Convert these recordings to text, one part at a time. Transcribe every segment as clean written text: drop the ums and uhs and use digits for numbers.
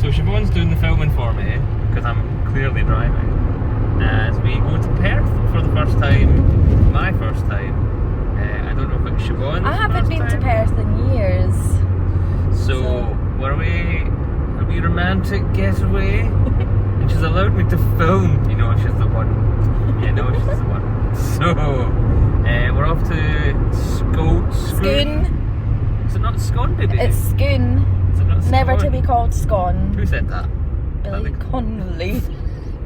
So Siobhan's doing the filming for me, because I'm clearly driving, as we go to Perth for the first time, my first time. I don't know if it's Siobhan's I haven't been to Perth in years. So were we a romantic getaway? And she's allowed me to film. You know she's the one. Yeah, no, she's the one. So we're off to Scone. Is it not Scone, baby? It's Scone. Is it not Scone? Never to be called Scone. Who said that? Billy Connolly.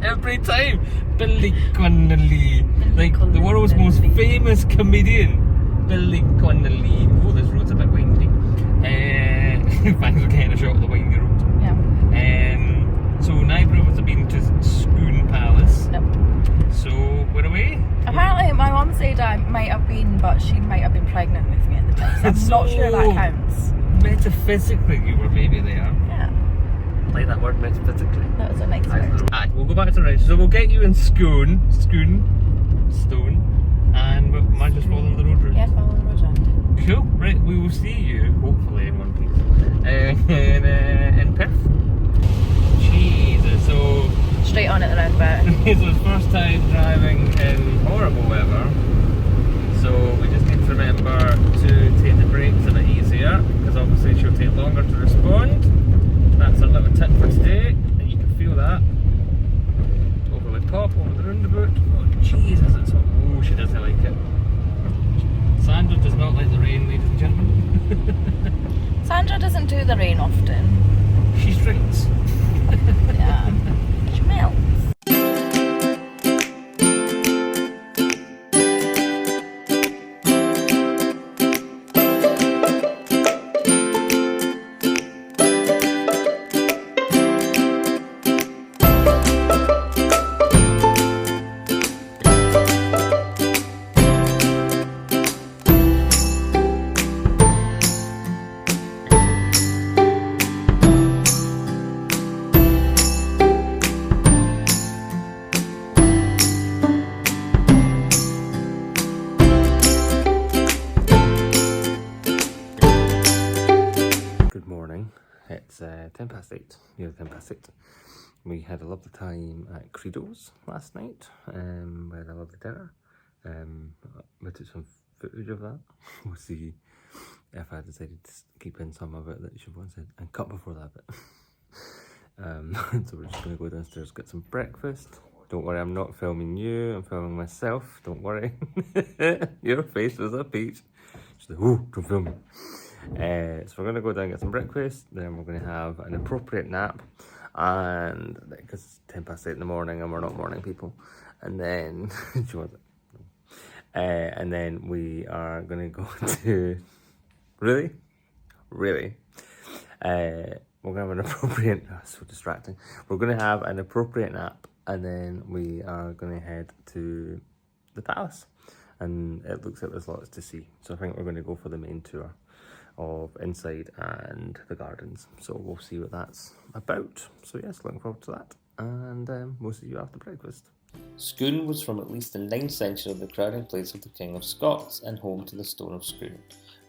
Every time, Billy Connolly. Like Connolly. the world's most famous comedian, Billy Connolly. Oh, this road's a bit windy. Thanks for getting a shot of the windy road. Yeah. So neither of us have been to Scone Palace. Nope. So we're away. Apparently, my mum said I might have been, but she might have been pregnant with me at the time. So I'm not sure that counts. Metaphysically, you were maybe there. Yeah. Like that word, metaphysically. That was a nice word. Aye, we'll go back to the right. So we'll get you in Stone, and we'll might just follow the road route. Yeah, follow the road route. Cool. Right, we will see you hopefully in one piece in Perth. Jesus. So Straight on at the roundabout. it's his first time driving in horrible weather. So we just need to remember to take the brakes a bit easier, because obviously she'll take longer to respond. That's a little tip for today, and you can feel that. Over the top, over the roundabout. Oh Jesus, it's hot. Oh, she doesn't like it. Sandra does not like the rain, ladies and gentlemen. Sandra doesn't do the rain often. She strikes. Yeah. She melts. It's 8:10, nearly 8:10. We had a lovely time at Credo's last night. We had a lovely dinner. We took some footage of that. We'll see if I decided to keep in some of it that Siobhan said and cut before that bit. So we're just going to go downstairs, get some breakfast. Don't worry, I'm not filming you, I'm filming myself. Don't worry. Your face was a peach. She's like, oh, don't film me. So we're going to go down and get some breakfast, then we're going to have an appropriate nap, and because it's 8:10 in the morning and we're not morning people, and then and then we are going to go to really we're going to have an appropriate so distracting we're going to have an appropriate nap, and then we are going to head to the palace, and it looks like there's lots to see, so I think we're going to go for the main tour of inside and the gardens, so we'll see what that's about. So yes, looking forward to that, and we'll see you after breakfast. Scone was from at least the 9th century the crowning place of the King of Scots and home to the Stone of Scone,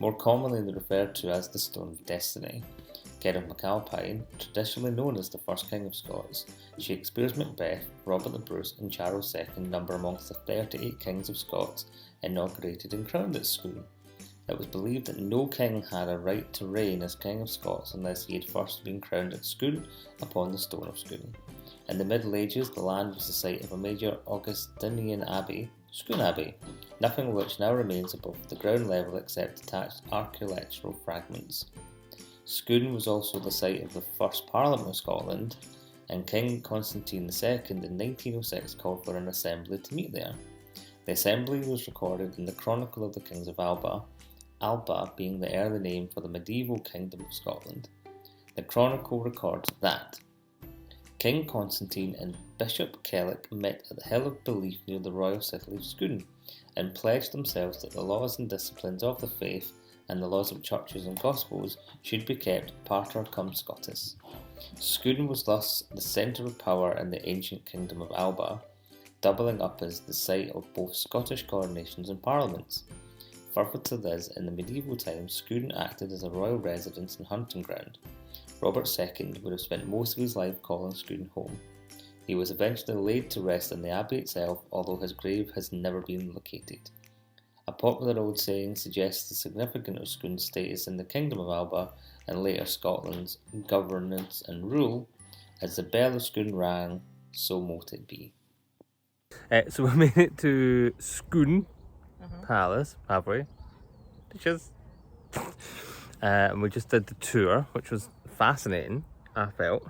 more commonly referred to as the Stone of Destiny. Kenneth MacAlpine, traditionally known as the first King of Scots, Shakespeare's Macbeth, Robert the Bruce and Charles II number amongst the 38 Kings of Scots inaugurated and crowned at Scone. It was believed that no king had a right to reign as King of Scots unless he had first been crowned at Scone upon the Stone of Scone. In the Middle Ages, the land was the site of a major Augustinian abbey, Scone Abbey, nothing of which now remains above the ground level except detached archaeological fragments. Scone was also the site of the first Parliament of Scotland, and King Constantine II in 1906 called for an assembly to meet there. The assembly was recorded in the Chronicle of the Kings of Alba, Alba being the early name for the medieval Kingdom of Scotland. The Chronicle records that King Constantine and Bishop Kellic met at the Hill of Belief near the royal city of Scone, and pledged themselves that the laws and disciplines of the faith and the laws of churches and gospels should be kept pater cum Scotis. Scone was thus the centre of power in the ancient Kingdom of Alba, doubling up as the site of both Scottish coronations and parliaments. Further to this, in the medieval times, Scone acted as a royal residence and hunting ground. Robert II would have spent most of his life calling Scone home. He was eventually laid to rest in the abbey itself, although his grave has never been located. A popular old saying suggests the significance of Scone's status in the Kingdom of Alba and later Scotland's governance and rule. As the bell of Scone rang, so mote it be. So we made it to Scone Palace, have we? Bitches. And we just did the tour, which was fascinating, I felt.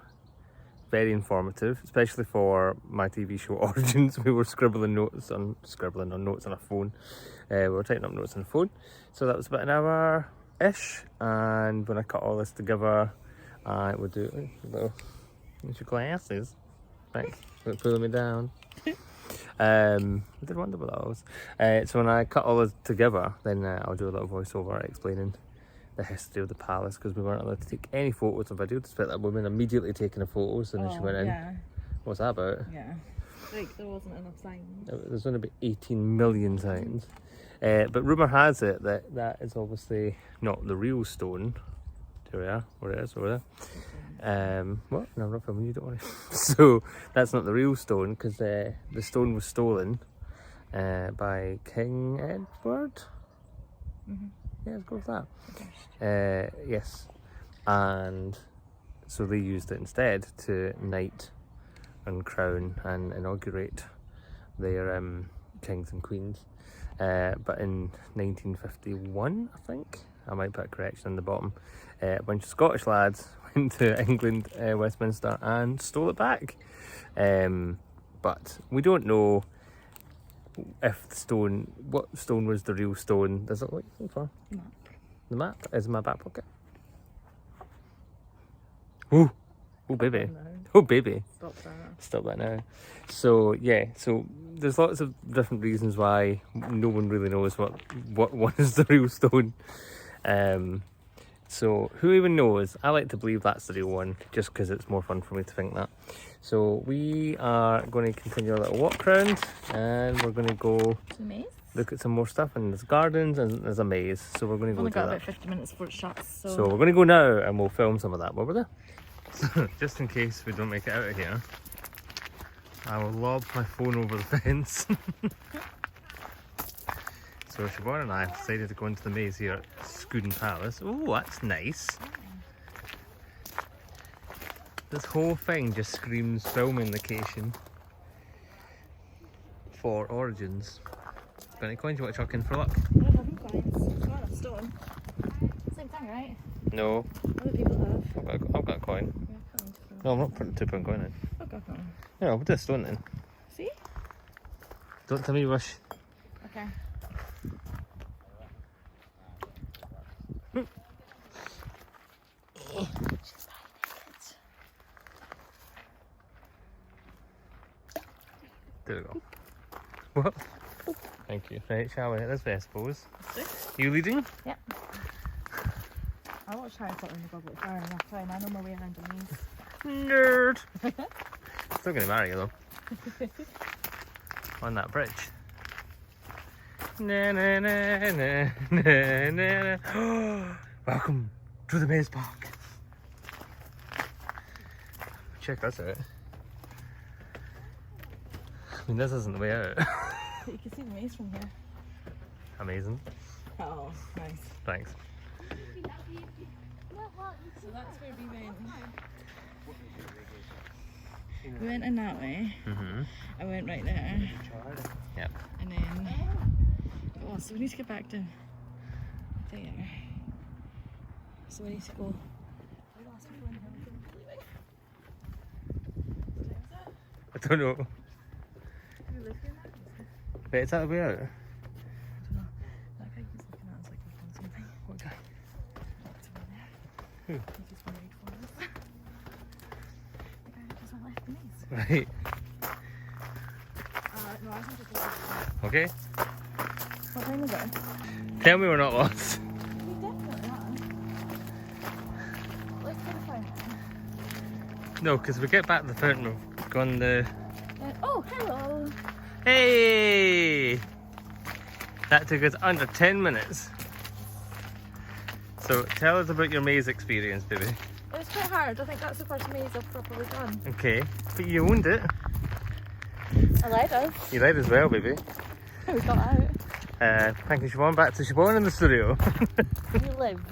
Very informative, especially for my TV show Origins. We were scribbling on notes on a phone. We were typing up notes on a phone. So that was about an hour-ish. And when I cut all this together, I would do little your glasses. Thanks for pulling me down. I did wonder what that was. So when I cut all this together, then I'll do a little voiceover explaining the history of the palace, because we weren't allowed to take any photos or video, despite that woman immediately taking a photo as soon as she went in. Yeah. What's that about? Yeah. Like, there wasn't enough signs. There's only about 18 million signs. But rumour has it that that is obviously not the real stone. There we are, where it is, over there. What? No, I'm not filming you, don't worry. So, that's not the real stone, because the stone was stolen by King Edward. Mm-hmm. Yeah, let's go with that. Yes. And so they used it instead to knight and crown and inaugurate their kings and queens. But in 1951, I think, I might put a correction on the bottom, a bunch of Scottish lads went to England, Westminster, and stole it back. But we don't know if what stone was the real stone. Does it look for? Map. The map is in my back pocket. Oh, oh baby. Oh baby. Stop that. Stop that now. So yeah, so there's lots of different reasons why no one really knows what one is the real stone. So who even knows? I like to believe that's the real one, just because it's more fun for me to think that. So we are going to continue our little walk around, and we're going to go look at some more stuff. And there's gardens and there's a maze, so we're going to go We've do only that. got about 50 minutes before it shuts. So we're going to go now, and we'll film some of that while we're there. So just in case we don't make it out of here, I will lob my phone over the fence. So Siobhan and I have decided to go into the maze here at Scone Palace. Oh, that's nice. This whole thing just screams filming location for Origins. Got any coins you want to chuck in for luck? I don't have coins. Got a stone. Same thing, right? No. Other people have. I've got a coin. Yeah, coins. No, I'm not putting a £2 coin in. I've got a coin. No, we'll do a stone then. See? Don't tell me you wish. Okay. There we go. What? Thank you. Right, shall we hit this way, I suppose? You leading? Yeah. I watched Harry Potter and the Goblet of Fire enough time. I know my way around the maze. Nerd! Still gonna marry you though. On that bridge. Na, na, na, na, na, na, na. Welcome to the maze park. Check this out. I mean, this isn't the way out. You can see the maze from here. Amazing. Oh, nice. Thanks. So that's where we went. We went in that way. Mm-hmm. I went right there. Yep. And then, oh, so we need to get back to there. So we need to go. I don't know. Wait, is that the way out? That guy keeps looking at us like we've done something. What guy? It's over there. Who? He just waited for us. The guy that doesn't left the maze. Right. No, I think it's Okay. what time is it? Tell me we're not lost. We definitely are. Let's go to the fountain. No, because we get back to the fountain, we've gone the... Oh, hello! Hey! That took us under 10 minutes. So tell us about your maze experience, baby. It it's quite hard. I think that's the first maze I've properly done. Okay, but you owned it. I led us. You led as well, baby. We got out. Thank you, Siobhan. Back to Siobhan in the studio. We lived.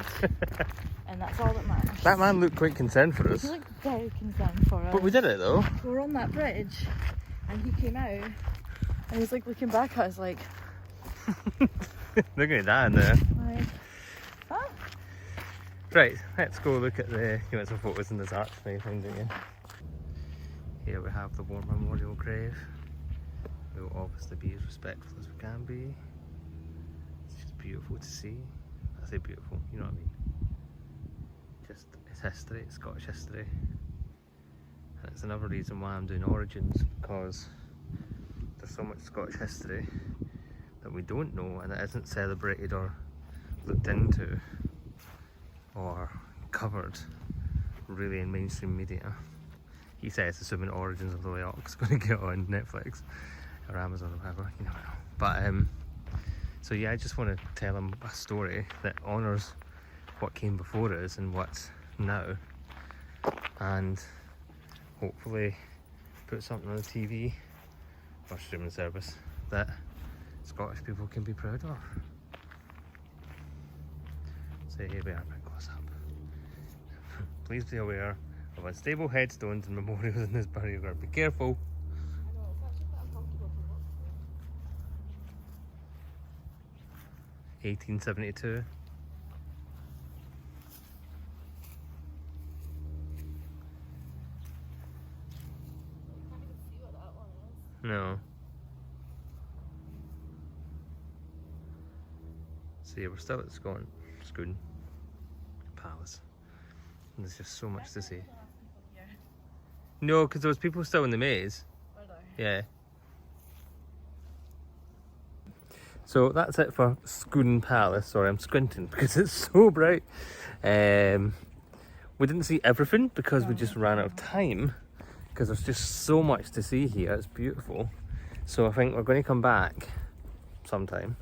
And that's all that matters. That man looked quite concerned for us. He looked very concerned for us. But we did it though. We were on that bridge and he came out and he was like looking back at us like... Look at that in there. Like, huh? Right, let's go look at the... You want some photos in this arch thing, don't you? Here we have the War Memorial Grave. We will obviously be as respectful as we can be. It's just beautiful to see. I say beautiful, you know what I mean? Just, it's history, it's Scottish history. And it's another reason why I'm doing Origins, because there's so much Scottish history that we don't know and it isn't celebrated or looked into or covered really in mainstream media. He says assuming Origins of the Ox is going to get on Netflix or Amazon or whatever, you never know. But so yeah, I just want to tell him a story that honours what came before us and what's now, and hopefully put something on the TV or streaming service that Scottish people can be proud of. So here we are, bring close up. Please be aware of unstable headstones and memorials in this burial ground. Be careful. 1872. No. So yeah, we're still at Scone Palace. And there's just so much to see. No, because there was people still in the maze. Yeah. So that's it for Scone Palace. Sorry, I'm squinting because it's so bright. We didn't see everything because we just ran out of time, because there's just so much to see here. It's beautiful. So I think we're going to come back sometime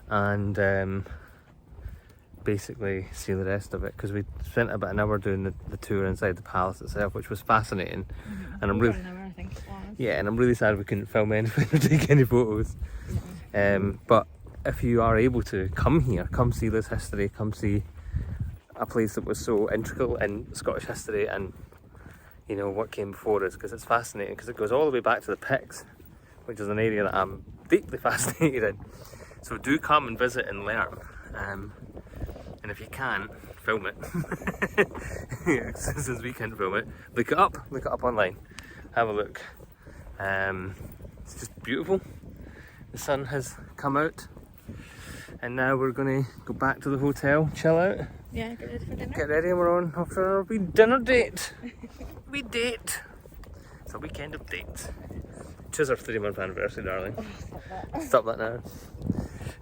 and basically see the rest of it, because we spent about an hour doing the tour inside the palace itself, which was fascinating. And I'm really, an hour, I think it was. yeah, and I'm really sad we couldn't film anything or take any photos. But if you are able to come here, come see this history, come see a place that was so integral in Scottish history and, you know, what came before us, because it's fascinating, because it goes all the way back to the Picts, which is an area that I'm deeply fascinated in. So do come and visit and learn. And if you can, film it. Yeah, since we can't film it, look it up online, have a look. It's just beautiful. The sun has come out and now we're going to go back to the hotel, chill out. Yeah, get ready for dinner. Get ready and we're on off for our wee dinner date. We date. It's a weekend of dates. Tis our 3-month anniversary, darling. Oh, Stop that now.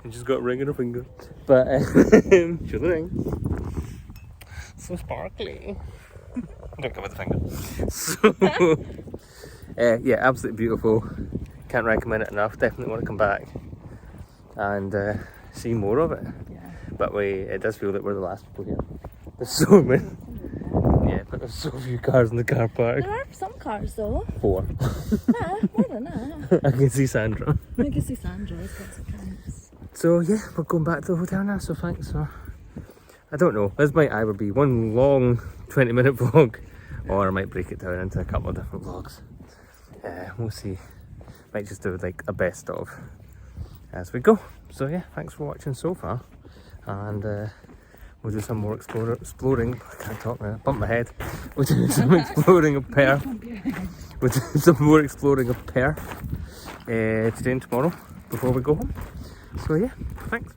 And she's got a ring in her finger. But, show the ring. So sparkly. Don't come with the finger. So, yeah, absolutely beautiful. Can't recommend it enough. Definitely want to come back and see more of it. Yeah. But it does feel that we're the last people here. There's so many. Yeah, but there's so few cars in the car park. There are some cars though. 4. Nah, more than that. I can see Sandra. I can see Sandra's got some cars. So yeah, we're going back to the hotel now, so thanks for... I don't know, this might either be one long 20-minute vlog, or I might break it down into a couple of different vlogs. We'll see. Might just do like a best of as we go. So yeah, thanks for watching so far, and we'll do some more exploring. I can't talk now, bump my head. We'll do some exploring of Perth. We'll do some more exploring of Perth today and tomorrow before we go home. So yeah, thanks.